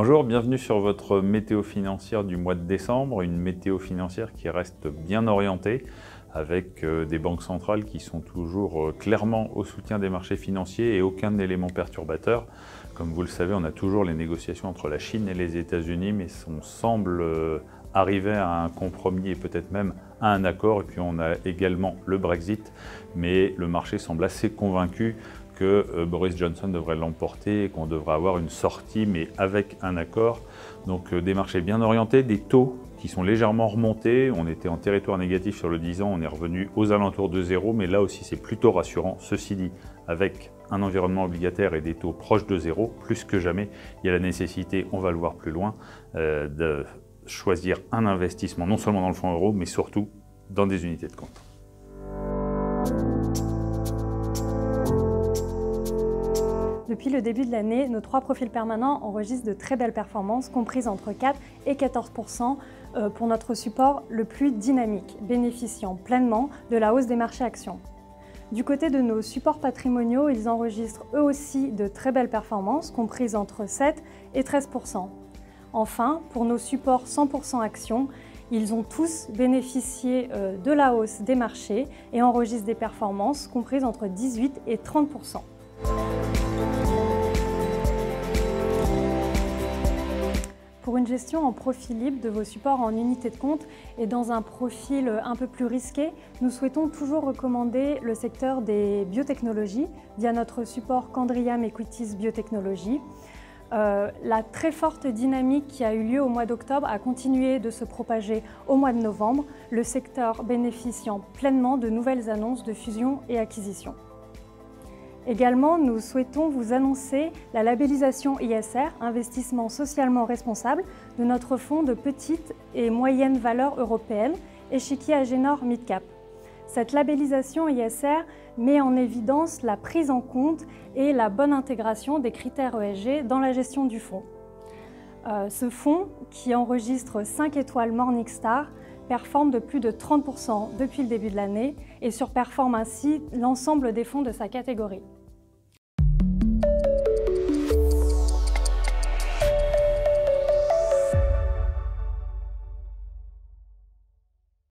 Bonjour, bienvenue sur votre météo financière du mois de décembre, une météo financière qui reste bien orientée avec des banques centrales qui sont toujours clairement au soutien des marchés financiers et aucun élément perturbateur. Comme vous le savez, on a toujours les négociations entre la Chine et les États-Unis, mais on semble arriver à un compromis et peut-être même à un accord. Et puis on a également le Brexit, mais le marché semble assez convaincu que Boris Johnson devrait l'emporter et qu'on devrait avoir une sortie, mais avec un accord. Donc des marchés bien orientés, des taux qui sont légèrement remontés. On était en territoire négatif sur le 10 ans, on est revenu aux alentours de 0, mais là aussi c'est plutôt rassurant. Ceci dit, avec un environnement obligataire et des taux proches de 0, plus que jamais, il y a la nécessité, on va le voir plus loin, de choisir un investissement, non seulement dans le fonds euro, mais surtout dans des unités de compte. Depuis le début de l'année, nos 3 profils permanents enregistrent de très belles performances, comprises entre 4 et 14% pour notre support le plus dynamique, bénéficiant pleinement de la hausse des marchés actions. Du côté de nos supports patrimoniaux, ils enregistrent eux aussi de très belles performances, comprises entre 7 et 13%. Enfin, pour nos supports 100% actions, ils ont tous bénéficié de la hausse des marchés et enregistrent des performances comprises entre 18 et 30%. Pour une gestion en profil libre de vos supports en unité de compte et dans un profil un peu plus risqué, nous souhaitons toujours recommander le secteur des biotechnologies via notre support Candriam Equities Biotechnologies. La très forte dynamique qui a eu lieu au mois d'octobre a continué de se propager au mois de novembre, le secteur bénéficiant pleinement de nouvelles annonces de fusion et acquisition. Également, nous souhaitons vous annoncer la labellisation ISR, investissement socialement responsable, de notre fonds de petite et moyenne valeur européenne, Échiquier Agénor Midcap. Cette labellisation ISR met en évidence la prise en compte et la bonne intégration des critères ESG dans la gestion du fonds. Ce fonds, qui enregistre 5 étoiles Morningstar, performe de plus de 30% depuis le début de l'année et surperforme ainsi l'ensemble des fonds de sa catégorie.